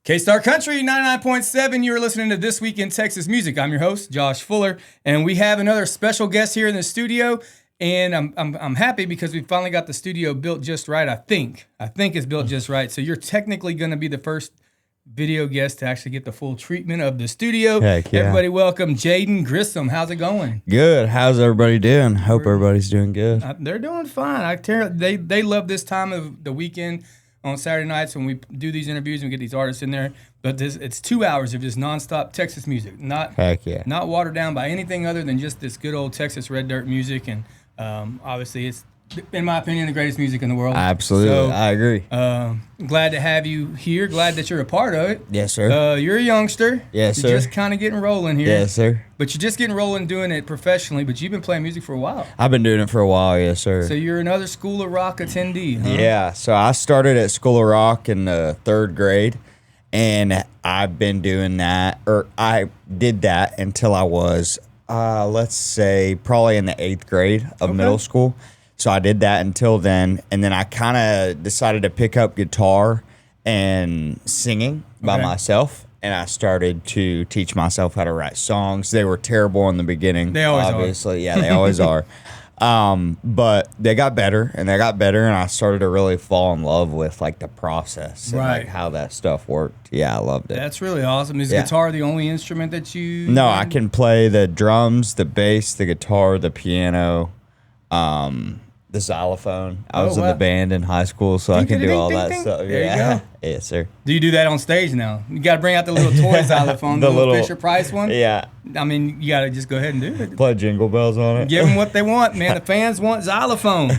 K-Star Country 99.7, you are listening to This Week in Texas Music. I'm your host, Josh Fuller, and we have another special guest here in the studio, and I'm happy because we finally got the studio built just right, I think it's built just right, so you're technically going to be the first video guest to actually get the full treatment of the studio. Heck yeah. Everybody welcome Jaydon Grissom. How's it going? Good. How's everybody doing? Hope everybody's doing good. They're doing fine. They love this time of the weekend on Saturday nights when we do these interviews and we get these artists in there. But it's 2 hours of just nonstop Texas music. Heck yeah. Not watered down by anything other than just this good old Texas red dirt music. And obviously it's, in my opinion, the greatest music in the world. Absolutely. So, I agree. Glad to have you here. Glad that you're a part of it. Yes, sir. You're a youngster. Yes, sir. You're just kind of getting rolling here. Yes, sir. But you're just getting rolling doing it professionally, but you've been playing music for a while. I've been doing it for a while, yes, sir. So you're another School of Rock attendee, huh? Yeah. So I started at School of Rock in the 3rd grade, and I've been doing that, or I did that until I was, let's say, probably in the 8th grade of middle school. So I did that until then, and then I kind of decided to pick up guitar and singing by myself, and I started to teach myself how to write songs. They were terrible in the beginning. They always obviously. Yeah, they always are. But they got better, and I started to really fall in love with like the process and like how that stuff worked. Yeah, I loved it. That's really awesome. Is guitar the only instrument that you... No, I can play the drums, the bass, the guitar, the piano, the xylophone. I was in the band in high school, so I can do all that stuff. There you go. Yes, sir. Do you do that on stage now? You got to bring out the little toy xylophone, the little Fisher Price one. Yeah. I mean, you got to just go ahead and do it. Play Jingle Bells on it. Give them what they want, man. The fans want xylophone.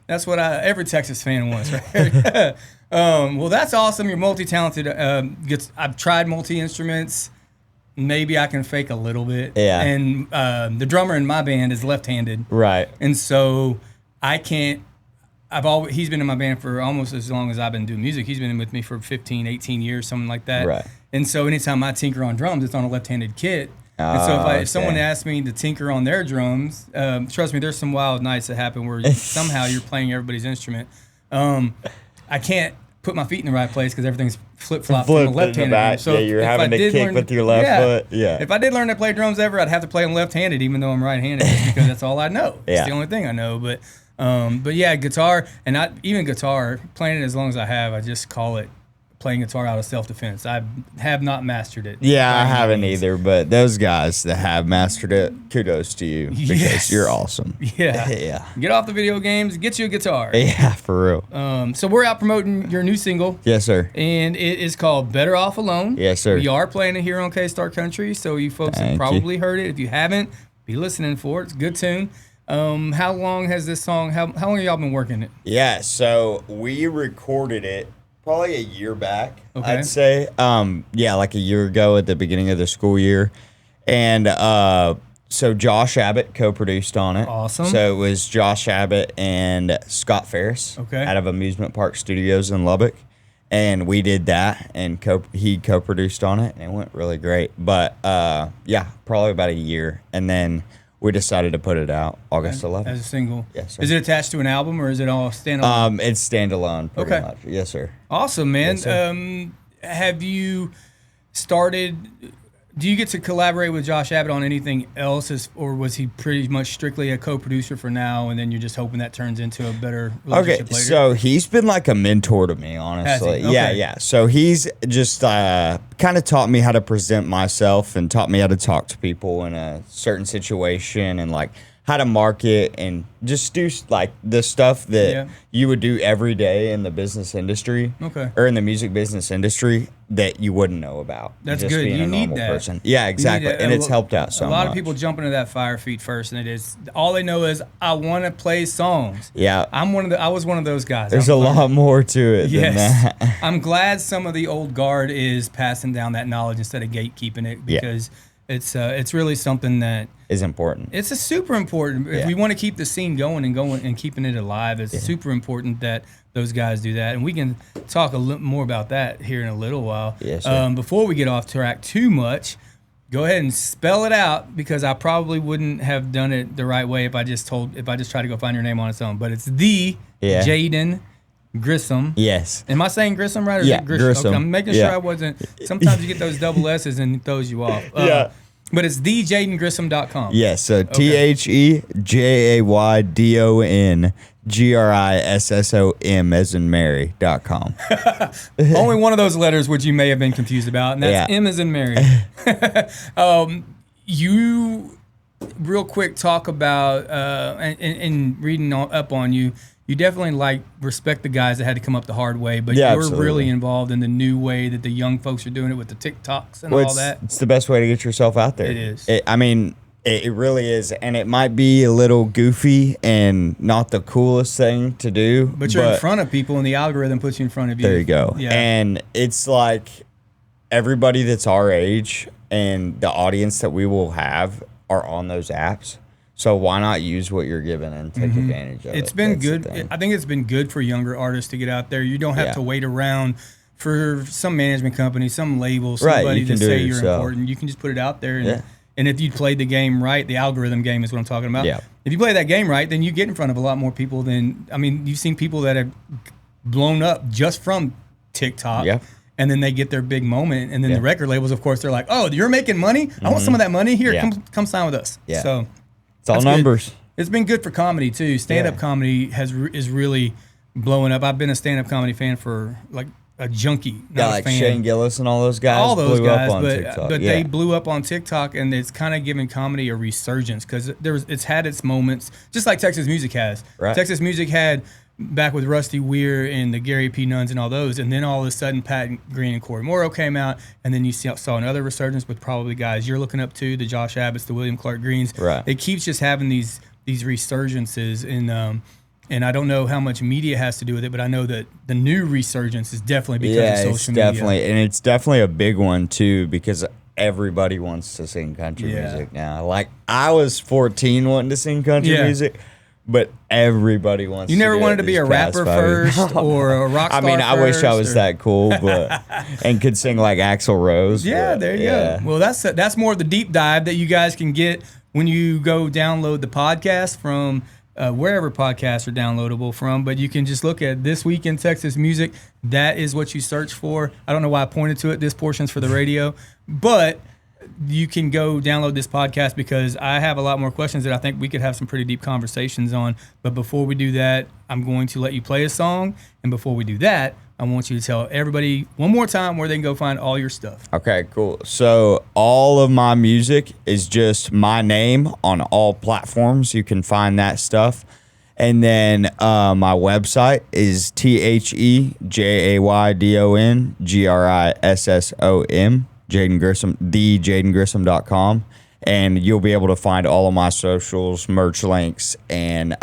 That's what every Texas fan wants, right? Well, that's awesome. You're multi-talented. I've tried multi-instruments. Maybe I can fake a little bit. Yeah. And the drummer in my band is left-handed. Right. And so I can't. He's been in my band for almost as long as I've been doing music. He's been with me for 15, 18 years, something like that. Right. And so anytime I tinker on drums, it's on a left-handed kit. And so if someone asks me to tinker on their drums, trust me, there's some wild nights that happen where somehow you're playing everybody's instrument. I can't put my feet in the right place because everything's flip-flop from the left-handed. So you're having to kick with your left foot. Yeah. If I did learn to play drums ever, I'd have to play them left-handed, even though I'm right-handed, just because that's all I know. It's the only thing I know. But yeah, guitar, and not even guitar, playing it as long as I have, I just call it playing guitar out of self-defense. I have not mastered it. Yeah, I haven't either, but those guys that have mastered it, kudos to you because you're awesome. Yeah. Yeah. Get off the video games, get you a guitar. Yeah, for real. So we're out promoting your new single. Yes, sir. And it is called Better Off Alone. Yes, sir. We are playing it here on K-Star Country, so you folks have probably heard it. If you haven't, be listening for it. It's a good tune. How long has this song, how long have y'all been working it? Yeah, so we recorded it probably a year back, I'd say. Like a year ago at the beginning of the school year. And so Josh Abbott co-produced on it. Awesome. So it was Josh Abbott and Scott Ferris out of Amusement Park Studios in Lubbock. And we did that, and he co-produced on it, and it went really great. But probably about a year. And then we decided to put it out August 11th. As a single. Yes, sir. Is it attached to an album, or is it all standalone? It's standalone, pretty much. Yes, sir. Awesome, man. Yes, sir. Have you started... Do you get to collaborate with Josh Abbott on anything else, or was he pretty much strictly a co-producer for now, and then you're just hoping that turns into a better relationship later? So he's been like a mentor to me, honestly. Yeah. So he's just kind of taught me how to present myself and taught me how to talk to people in a certain situation and like how to market and just do like the stuff that you would do every day in the business industry or in the music business industry that you wouldn't know about. That's just good. Being you a need normal that. Person. Yeah, exactly. And it's helped out so much. A lot of people jump into that fire feet first, and it is all they know is I want to play songs. Yeah, I was one of those guys. There's a lot more to it than that. I'm glad some of the old guard is passing down that knowledge instead of gatekeeping it because it's really something that is important. It's a super important. If we want to keep the scene going and keeping it alive, it's super important that those guys do that. And we can talk a little more about that here in a little while. Yes, sir. Before we get off track too much, go ahead and spell it out because I probably wouldn't have done it the right way if I just tried to go find your name on its own. But it's the Jaydon Grissom. Yes. Am I saying Grissom right? Or Yeah, is it Grissom? Grissom. Okay, I'm making sure I wasn't. Sometimes you get those double S's and it throws you off. Yeah. But it's thejaydongrissom.com. Yes. So TheJaydongrissom as in Mary.com. Only one of those letters which you may have been confused about, and that's M as in Mary. You, real quick, talk about, and reading up on you, you definitely respect the guys that had to come up the hard way, but you're absolutely. really involved in the new way that the young folks are doing it with the TikToks and all that. It's the best way to get yourself out there. It is. I mean, it really is. And it might be a little goofy and not the coolest thing to do. But you're in front of people and the algorithm puts you in front of you. There you go. Yeah. And it's like everybody that's our age and the audience that we will have are on those apps. So why not use what you're given and take advantage of it? It's been good. I think it's been good for younger artists to get out there. You don't have to wait around for some management company, some label, somebody to say you're important. You can just put it out there. And if you played the game right, the algorithm game is what I'm talking about. Yeah. If you play that game right, then you get in front of a lot more people than, I mean, you've seen people that have blown up just from TikTok. Yeah. And then they get their big moment. And then the record labels, of course, they're like, oh, you're making money? I want some of that money. Here, come sign with us. Yeah. So it's all numbers. Good. It's been good for comedy, too. Stand-up comedy is really blowing up. I've been a stand-up comedy fan for like a junkie, not a fan. Shane Gillis and all those guys. All those blew guys, up on TikTok. but they blew up on TikTok, and it's kind of given comedy a resurgence because it's had its moments, just like Texas Music has. Right. Texas Music had back with Rusty Weir and the Gary P. Nuns and all those, and then all of a sudden Pat Green and Corey Morrow came out, and then you saw another resurgence with probably guys you're looking up to, the Josh Abbotts, the William Clark Greens. Right. It keeps just having these resurgences, and I don't know how much media has to do with it, but I know that the new resurgence is definitely because of social media. And it's definitely a big one too because everybody wants to sing country music now. Like I was 14 wanting to sing country music. But everybody wants. You never wanted to be a rapper first or a rock star. I mean, I wish I was that cool, but and could sing like Axl Rose. Yeah, there you go. Well, that's more of the deep dive that you guys can get when you go download the podcast from wherever podcasts are downloadable from. But you can just look at This Week in Texas Music. That is what you search for. I don't know why I pointed to it. This portion's for the radio, but you can go download this podcast because I have a lot more questions that I think we could have some pretty deep conversations on. But before we do that, I'm going to let you play a song. And before we do that, I want you to tell everybody one more time where they can go find all your stuff. Okay, cool. So all of my music is just my name on all platforms. You can find that stuff. And then my website is TheJaydongrissom. Jaydon Grissom, thejaydongrissom.com, and you'll be able to find all of my socials, merch links, and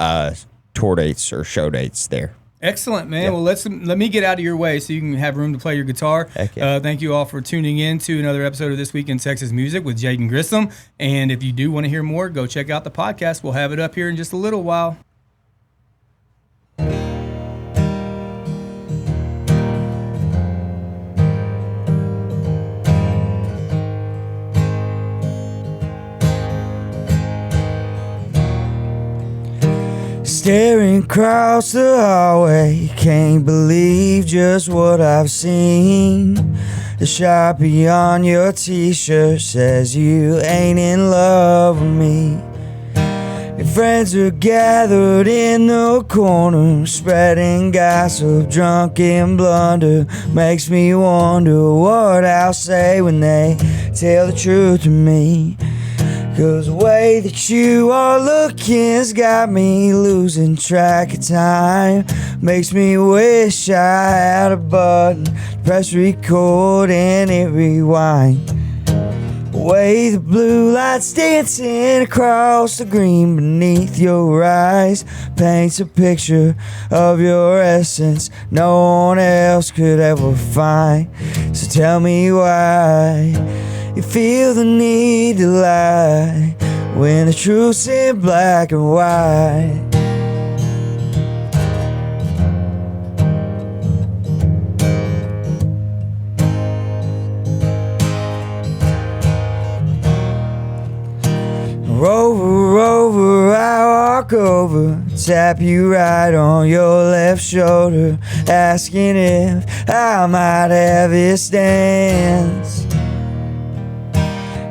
tour dates or show dates there. Excellent, man. Well, let me get out of your way so you can have room to play your guitar. Heck yeah. Thank you all for tuning in to another episode of This Week in Texas Music with Jaydon Grissom. And if you do want to hear more, go check out the podcast. We'll have it up here in just a little while. Staring across the hallway, can't believe just what I've seen. The Sharpie on your t-shirt says you ain't in love with me. Your friends are gathered in the corner, spreading gossip, drunken blunder. Makes me wonder what I'll say when they tell the truth to me. 'Cause the way that you are looking's got me losing track of time. Makes me wish I had a button to press record and it rewind. The way the blue light's dancing across the green beneath your eyes paints a picture of your essence no one else could ever find. So tell me why you feel the need to lie when the truth's in black and white. Rover, rover, I walk over, tap you right on your left shoulder, asking if I might have this dance.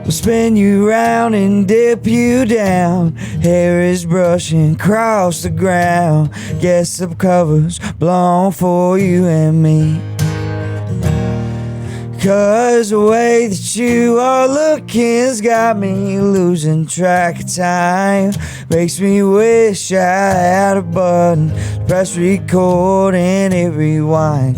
We'll spin you round and dip you down. Hair is brushing across the ground. Guess some covers blown for you and me. 'Cause the way that you are looking's got me losing track of time. Makes me wish I had a button to press record and hit rewind.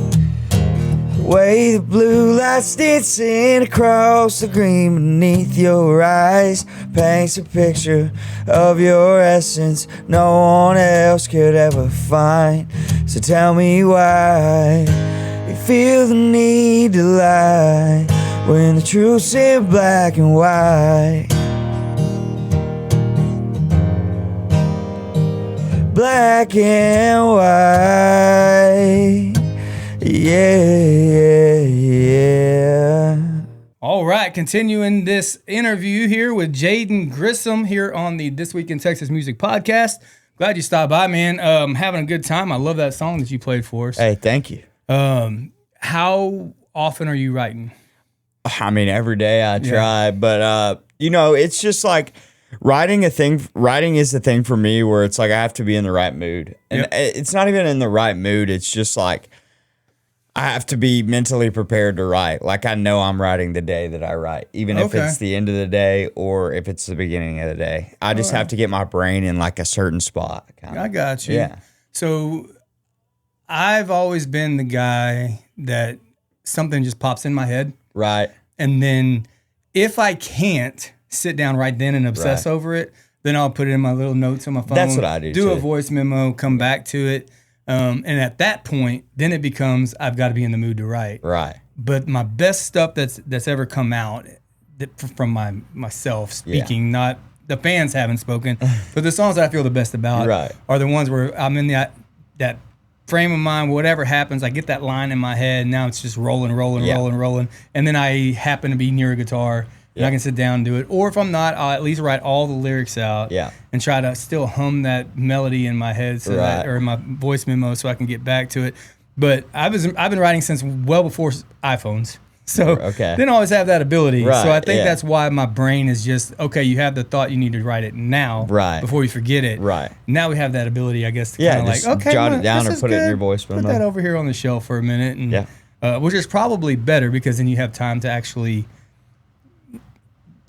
The way the blue lights dancing across the green beneath your eyes paints a picture of your essence no one else could ever find. So tell me why you feel the need to lie when the truth's in black and white. Black and white. Yeah. All right, continuing this interview here with Jaydon Grissom here on the This Week in Texas Music podcast. Glad you stopped by, man. Having a good time. I love that song that you played for us. Hey, thank you. How often are you writing? I mean, every day I try, but it's just like writing is the thing for me where it's like I have to be in the right mood. And it's not even in the right mood. It's just like I have to be mentally prepared to write. Like I know I'm writing the day that I write, even if it's the end of the day or if it's the beginning of the day. I just have to get my brain in like a certain spot. Kinda. I got you. Yeah. So I've always been the guy that something just pops in my head. Right. And then if I can't sit down right then and obsess over it, then I'll put it in my little notes on my phone. That's what I do Do too. a voice memo, come back to it. And at that point, then it becomes I've got to be in the mood to write. Right. But my best stuff that's ever come out from myself speaking, not the fans haven't spoken, but the songs that I feel the best about are the ones where I'm in that frame of mind. Whatever happens, I get that line in my head. And now it's just rolling, and then I happen to be near a guitar. And I can sit down and do it. Or if I'm not, I'll at least write all the lyrics out and try to still hum that melody in my head or in my voice memo so I can get back to it. But I've been writing since well before iPhones. So didn't always have that ability. So I think that's why my brain is just, okay, you have the thought, you need to write it now before you forget it. Right. Now we have that ability, I guess, to kind of like, okay, jot it down or put it in your voice memo. Put that over here on the shelf for a minute. And, which is probably better because then you have time to actually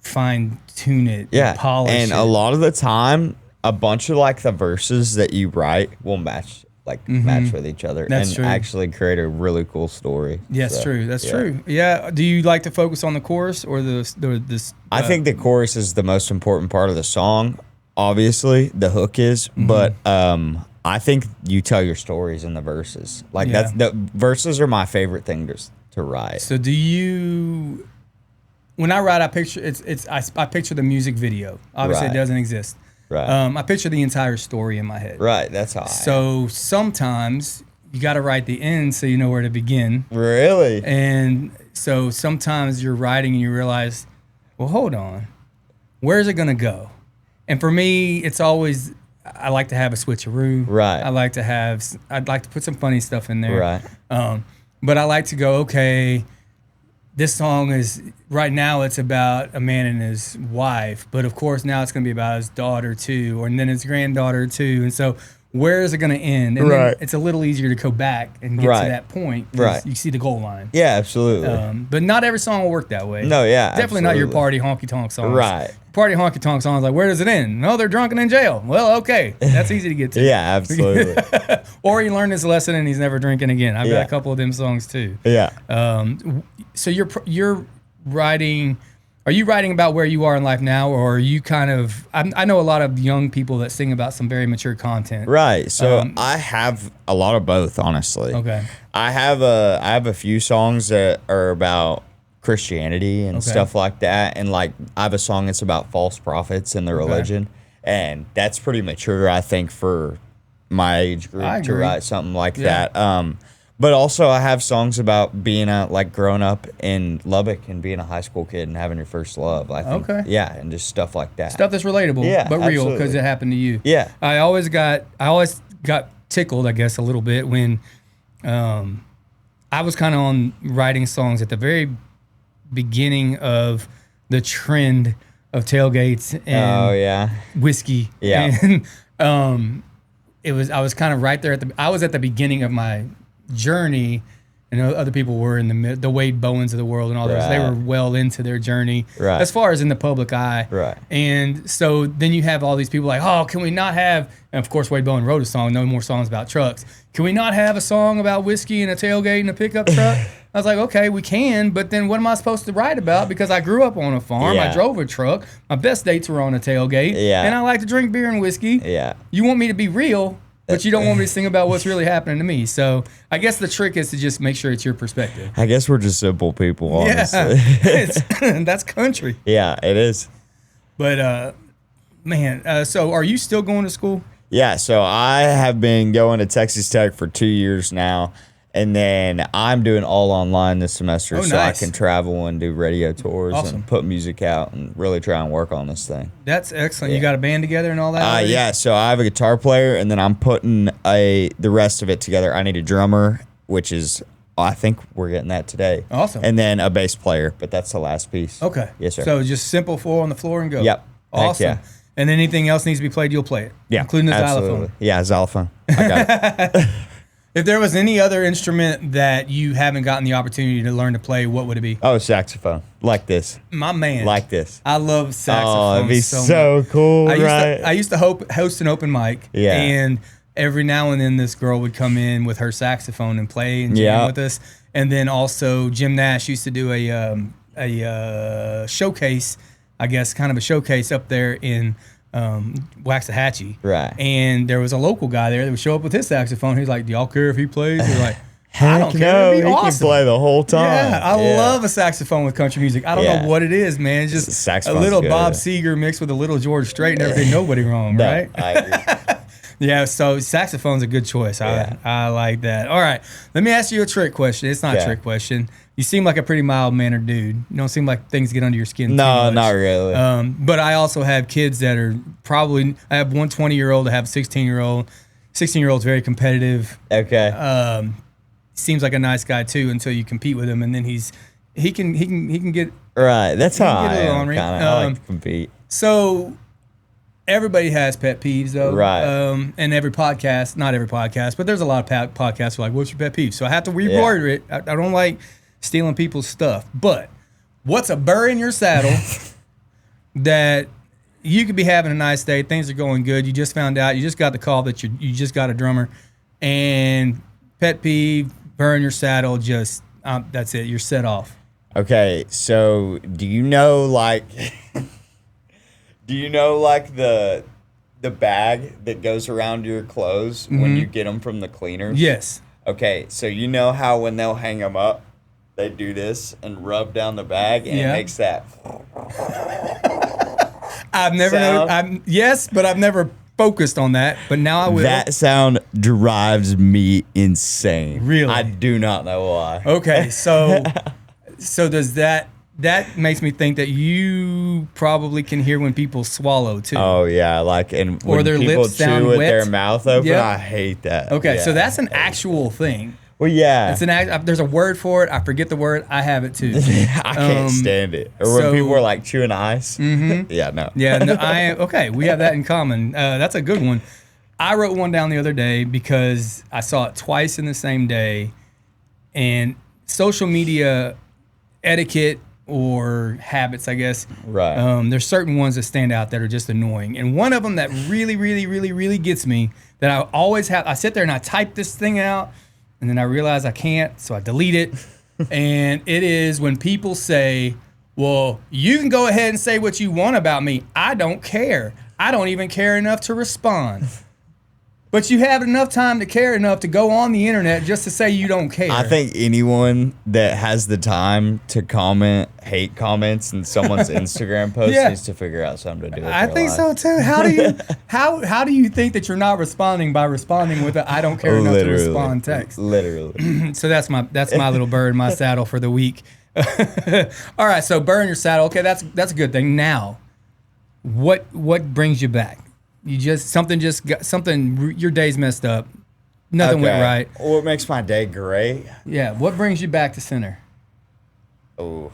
fine tune it, polish it. And a lot of the time, a bunch of like the verses that you write will match with each other actually create a really cool story. Yeah, that's true. That's true. Yeah. Do you like to focus on the chorus or this? I think the chorus is the most important part of the song. Obviously, the hook is, but I think you tell your stories in the verses. Like that's the verses are my favorite thing to write. So do you? When I write, I picture I picture the music video. Obviously, it doesn't exist. Right. I picture the entire story in my head. Right. That's how. So sometimes you got to write the end so you know where to begin. Really. And so sometimes you're writing and you realize, well, hold on, where's it gonna go? And for me, it's always I like to have a switcheroo. Right. I'd like to put some funny stuff in there. Right. But I like to go, okay, this song is, right now it's about a man and his wife, but of course now it's going to be about his daughter too, and then his granddaughter too. And so where is it going to end? And then it's a little easier to go back and get to that point. You see the goal line. Yeah, absolutely. But not every song will work that way. No, yeah, definitely not your party honky tonk songs. Right. Party honky tonk songs, like, where does it end? No, they're drunk and in jail. Well, okay, that's easy to get to. Yeah, absolutely. Or he learned his lesson and he's never drinking again. I've got a couple of them songs too. Yeah. So you're writing. Are you writing about where you are in life now, or are you kind of? I know a lot of young people that sing about some very mature content. Right. So I have a lot of both, honestly. Okay. I have a few songs that are about Christianity and stuff like that, and like I have a song that's about false prophets and the religion, and that's pretty mature, I think, for my age group to write something like that. But also, I have songs about being like growing up in Lubbock and being a high school kid and having your first love. I think, Okay. yeah, and just stuff like that. Stuff that's relatable, Yeah, but real because absolutely. it happened to you. Yeah. I always got tickled, I guess, a little bit when I was kind of on writing songs at the very beginning of the trend of tailgates and Oh yeah, whiskey. Yeah. And I was kind of right there I was at the beginning of my journey, and other people were in the Wade Bowens of the world and all those. They Right. were well into their journey Right. as far as in the public eye. Right. And so then you have all these people like, oh, can we not have, and of course Wade Bowen wrote a song, no more songs about trucks. Can we not have a song about whiskey and a tailgate and a pickup truck? I was like, okay, we can, but then what am I supposed to write about? Because I grew up on a farm, I Yeah. drove a truck, my best dates were on a tailgate, Yeah. and I like to drink beer and whiskey. yeah. You want me to be real, but you don't want me to sing about what's really happening to me. So I guess the trick is to just make sure it's your perspective. I guess we're just simple people, honestly. Yeah, that's country. Yeah, it is. But man, so are you still going to school? Yeah, so I have been going to Texas Tech for 2 years now, and then I'm doing all online this semester, Oh, so nice. I can travel and do radio tours Awesome. and put music out and really try and work on this thing. That's excellent. You got a band together and all that? already? Yeah, so I have a guitar player, and then I'm putting the rest of it together. I need a drummer, which is I think we're getting that today. Awesome. And then a bass player, but that's the last piece. Okay. Yes, sir. So just simple 4 on the floor and go. Yep. Heck Awesome. yeah. And anything else needs to be played, you'll play it. Yeah, Including the absolutely. xylophone. Yeah, xylophone. I got it. If there was any other instrument that you haven't gotten the opportunity to learn to play, what would it be? Oh, saxophone. Like this. My man. Like this. I love saxophone. Oh, it'd be so so much. cool, I right? used to host an open mic. Yeah. And every now and then this girl would come in with her saxophone and play and jam Yeah. with us. And then also Jim Nash used to do a showcase, I guess, kind of a showcase up there in Waxahachie. Right. And there was a local guy there that would show up with his saxophone. He's like, "Do y'all care if he plays?" We're like, "I Heck don't care. no, It'd be he awesome." can play the whole time. Yeah, I love a saxophone with country music. I don't Yeah. know what it is, man. It's just a Saxophone's little good. Bob Seger mixed with a little George Strait, never did nobody wrong, No, right? I agree. Yeah, so saxophone's a good choice. Yeah. I like that. All right, let me ask you a trick question. It's not a Okay. trick question. You seem like a pretty mild-mannered dude. You don't seem like things get under your skin too No, much. not really. But I also have kids that are probably, I have one 20-year-old, I have a 16-year-old. 16-year-old's very competitive. Okay. Seems like a nice guy too until you compete with him, and then he can get. Right. That's how get a I little am. ornery. Kind of. I like to compete. So everybody has pet peeves though, Right. And every podcast, not every podcast, but there's a lot of podcasts who are like, "What's your pet peeve?" So I have to reword it. I don't like stealing people's stuff, but what's a burr in your saddle that you could be having a nice day, things are going good, you just found out, you just got the call that you just got a drummer, and pet peeve, burr in your saddle, just that's it, you're set off. Okay. So, do you know like the bag that goes around your clothes when you get them from the cleaners? Yes. Okay. So you know how when they'll hang them up, they do this and rub down the bag, and Yeah. it makes that. I've never Sound? yes, but I've never focused on that, but now I will. That sound drives me insane. Really? I do not know why. Okay, so does that makes me think that you probably can hear when people swallow too. Oh yeah, like and Or when their people lips sound chew with wet. their mouth open, Yep. I hate that. Okay, Yeah. so that's an actual thing. Well, yeah. It's there's a word for it. I forget the word. I have it too. I can't stand it. Or when so- people are like chewing ice. Yeah, no. Yeah, no, okay, we have that in common. That's a good one. I wrote one down the other day because I saw it twice in the same day, and social media etiquette or habits, I guess. Right. There's certain ones that stand out that are just annoying, and one of them that really, really, really, really gets me that I always have. I sit there and I type this thing out, and then I realize I can't, so I delete it. And it is when people say, "Well, you can go ahead and say what you want about me. I don't care. I don't even care enough to respond." But you have enough time to care enough to go on the internet just to say you don't care. I think anyone that has the time to comment hate comments in someone's Instagram post needs to figure out something to do with I their think life. so too. How do you how do you think that you're not responding by responding with a I don't care enough to respond text? Literally. So that's my little bird in my saddle for the week. All right, so bird in your saddle. Okay, that's a good thing. Now, what brings you back? You just your day's messed up. Nothing went right. What makes my day great? Yeah, what brings you back to center? Oh,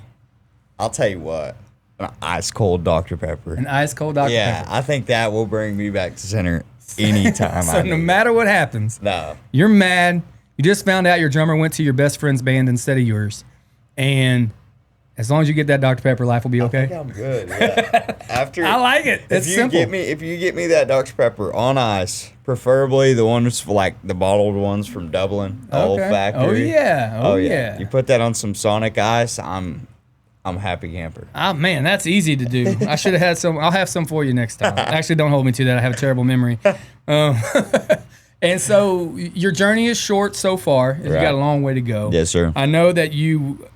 I'll tell you what. An ice cold Dr. Pepper. An ice cold Dr. Pepper. Yeah, I think that will bring me back to center anytime. So no matter what happens, you're mad. You just found out your drummer went to your best friend's band instead of yours, and as long as you get that Dr. Pepper, life will be okay. I think I'm good. Yeah. I like it. It's simple. If you get me that Dr. Pepper on ice, preferably the ones like the bottled ones from Dublin, the old factory. Oh yeah. You put that on some Sonic ice, I'm happy camper. Oh man, that's easy to do. I should have had some. I'll have some for you next time. Actually, don't hold me to that. I have a terrible memory. And so your journey is short so far. You got a long way to go. Yes, sir. I know that you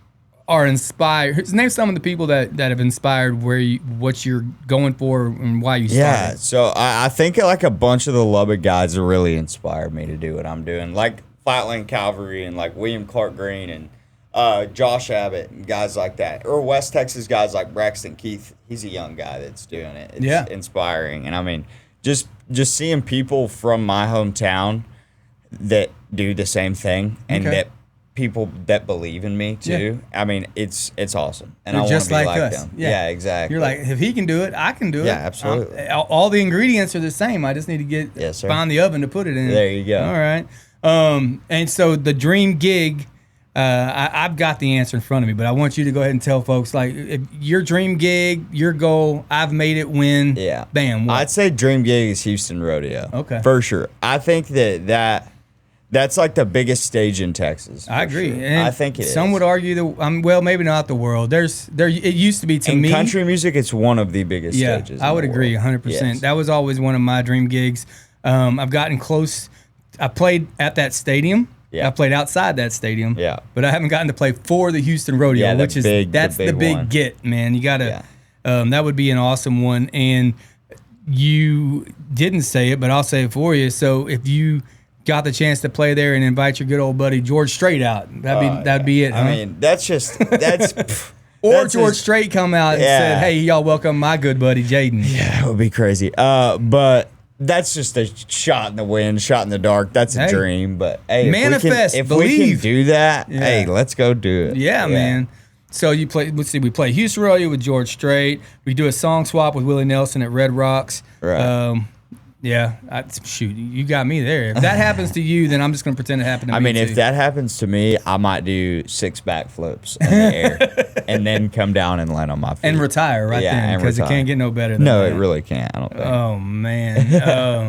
are inspired. Name some of the people that have inspired what you're going for and why you started. Yeah, so I think like a bunch of the Lubbock guys have really inspired me to do what I'm doing. Like Flatland Cavalry and like William Clark Green and Josh Abbott and guys like that. Or West Texas guys like Braxton Keith. He's a young guy that's doing it. It's inspiring. And I mean, just seeing people from my hometown that do the same thing and that people that believe in me too. I mean, it's awesome, and I want to be like them. Yeah, exactly. You're like, if he can do it, I can do it. Yeah, absolutely. All the ingredients are the same. I just need to find the oven to put it in. There you go. All right. And so the dream gig, I've got the answer in front of me, but I want you to go ahead and tell folks like if your dream gig, your goal. I've made it win. Yeah. Bam. What? I'd say dream gig is Houston Rodeo. Okay. For sure. I think that's like the biggest stage in Texas. I agree. Sure. And I think some would argue that well, maybe not the world. It used to be to me. In country music, it's one of the biggest stages. I would agree 100%. Yes. That was always one of my dream gigs. I've gotten close. I played at that stadium. Yeah. I played outside that stadium. Yeah. But I haven't gotten to play for the Houston Rodeo, which is the big get, man. You gotta that would be an awesome one. And you didn't say it, but I'll say it for you. So if you got the chance to play there and invite your good old buddy George Strait out, that'd be it. I mean, that's or George Strait come out and said, "Hey, y'all, welcome my good buddy Jaydon." Yeah, it would be crazy. But that's just a shot in the wind, shot in the dark. That's a dream. But hey, manifest, if believe. we can do that, hey, let's go do it. Yeah, man. So you play. Let's see. We play Houston Rodeo with George Strait. We do a song swap with Willie Nelson at Red Rocks. Right. Shoot, you got me there. If that happens to you, then I'm just gonna pretend it happened to me. I mean, too. if that happens to me, I might do 6 backflips in the air and then come down and land on my feet and retire then because it can't get no better than that. No, it really can't. I don't think. Oh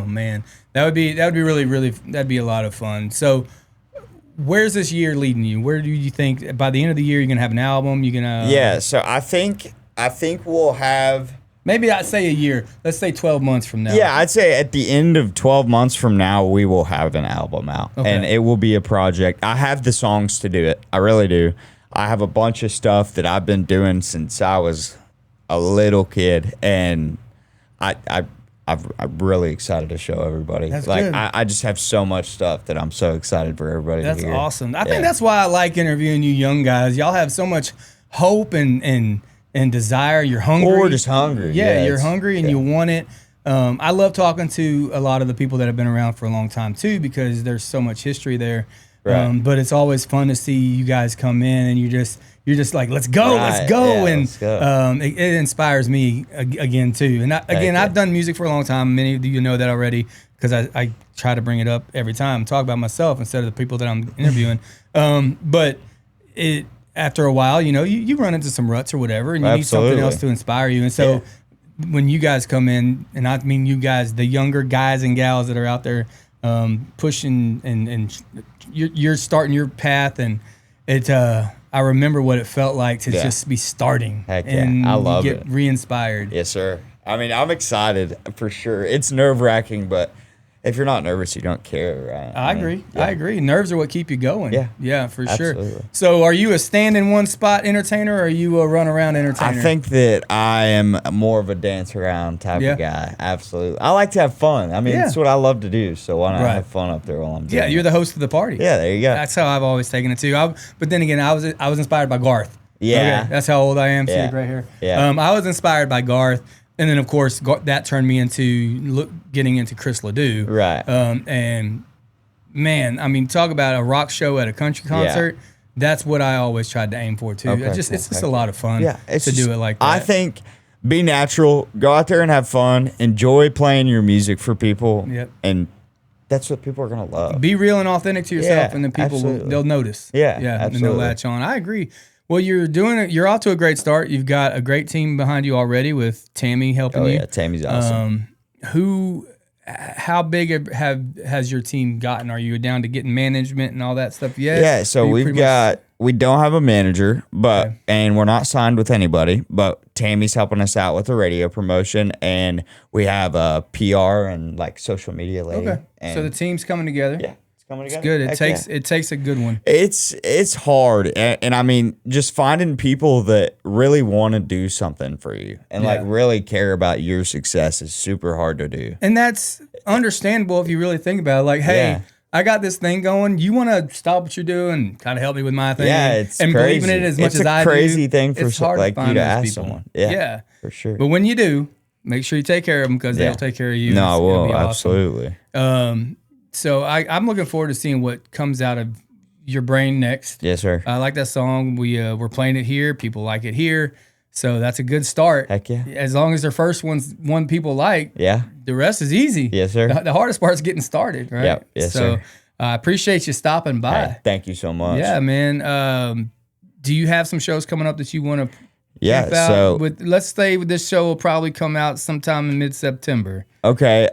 man, that would be really that'd be a lot of fun. So, where's this year leading you? Where do you think by the end of the year you're gonna have an album? You're gonna So I think we'll have. Maybe I'd say a year. Let's say 12 months from now. Yeah, I'd say at the end of 12 months from now, we will have an album out. Okay. And it will be a project. I have the songs to do it. I really do. I have a bunch of stuff that I've been doing since I was a little kid. And I'm really excited to show everybody. That's good. I just have so much stuff that I'm so excited for everybody to hear. That's awesome. I think that's why I like interviewing you young guys. Y'all have so much hope and desire. You're hungry. Or just hungry. Yeah, you're hungry and you want it. I love talking to a lot of the people that have been around for a long time too, because there's so much history there. Right. But it's always fun to see you guys come in and you're just like, let's go. Yeah, and let's go. It inspires me again too. And I've done music for a long time. Many of you know that already because I try to bring it up every time, talk about myself instead of the people that I'm interviewing. But after a while, you run into some ruts or whatever, and you need something else to inspire you. And so when you guys come in, and I mean you guys, the younger guys and gals that are out there pushing, and you're starting your path, and I remember what it felt like to just be starting. Heck yeah. And I love get re-inspired. Yes, sir. I mean, I'm excited for sure. It's nerve-wracking, but if you're not nervous, you don't care, right? I agree. Yeah. I agree. Nerves are what keep you going. Yeah, for absolutely. Sure. So, are you a stand in one spot entertainer, or are you a run around entertainer? I think that I am more of a dance around type of guy. Absolutely. I like to have fun. I mean, it's what I love to do. So why not have fun up there while I'm doing it? You're the host of the party. Yeah, there you go. That's how I've always taken it too. But then again, I was inspired by Garth. Yeah, okay, that's how old I am. See right here. Yeah. I was inspired by Garth. And then, of course, that turned me into getting into Chris Ledoux. Right. And, man, I mean, talk about a rock show at a country concert. Yeah. That's what I always tried to aim for, too. Okay, it's just a lot of fun to do it like that. I think be natural. Go out there and have fun. Enjoy playing your music for people. Yep. And that's what people are going to love. Be real and authentic to yourself, and then people, they'll notice. Yeah, absolutely. And they'll latch on. I agree. Well, you're doing it. You're off to a great start. You've got a great team behind you already with Tammy helping you. Oh yeah, Tammy's awesome. How big has your team gotten? Are you down to getting management and all that stuff yet? Yeah, so we don't have a manager, but and we're not signed with anybody. But Tammy's helping us out with the radio promotion, and we have a PR and like social media lady. Okay, so the team's coming together. Yeah. It's good. It takes a good one. It's hard, and I mean, just finding people that really want to do something for you and like really care about your success is super hard to do. And that's understandable if you really think about it. Like, hey, I got this thing going. You want to stop what you're doing, kind of help me with my thing. Yeah, it's and crazy. Believe in it as much as I do. It's a crazy thing for like you to ask someone. Yeah, for sure. But when you do, make sure you take care of them because they'll take care of you. No, I will absolutely. So I'm looking forward to seeing what comes out of your brain next. Yes, sir. I like that song. We're playing it here. People like it here. So that's a good start. Heck yeah. As long as their first one people like, the rest is easy. Yes, sir. The hardest part is getting started, right? Yep. Yes, sir. So I appreciate you stopping by. Hey, thank you so much. Yeah, man. Do you have some shows coming up that you want to let's say this show will probably come out sometime in mid-September. Okay.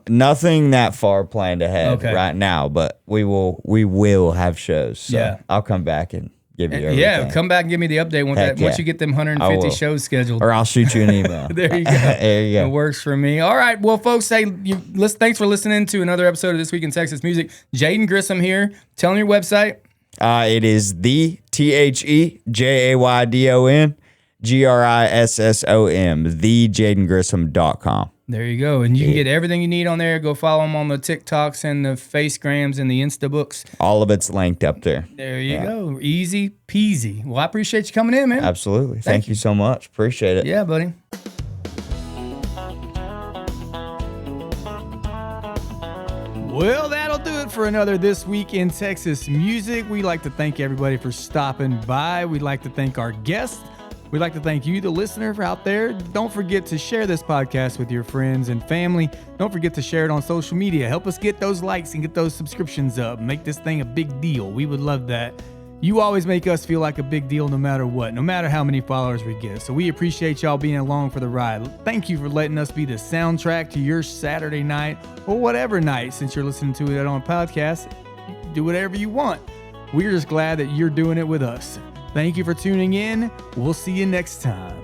Nothing that far planned ahead right now, but we will have shows. So I'll come back and give you everything. Yeah, come back and give me the update once you get them 150 shows scheduled. Or I'll shoot you an email. There you go. There you go. It works for me. All right. Well, folks, thanks for listening to another episode of This Week in Texas Music. Jaydon Grissom here. Tell them your website. It is the TheJaydon Grissom, thejaydongrissom.com. There you go. And you can get everything you need on there. Go follow them on the TikToks and the Facegrams and the Instabooks. All of it's linked up there. There you go. Easy peasy. Well, I appreciate you coming in, man. Absolutely. Thank you so much. Appreciate it. Yeah, buddy. Well, that'll do it for another This Week in Texas Music. We'd like to thank everybody for stopping by. We'd like to thank our guests. We'd like to thank you, the listener out there. Don't forget to share this podcast with your friends and family. Don't forget to share it on social media. Help us get those likes and get those subscriptions up. Make this thing a big deal. We would love that. You always make us feel like a big deal no matter what, no matter how many followers we get. So we appreciate y'all being along for the ride. Thank you for letting us be the soundtrack to your Saturday night or whatever night. Since you're listening to it on a podcast, do whatever you want. We're just glad that you're doing it with us. Thank you for tuning in. We'll see you next time.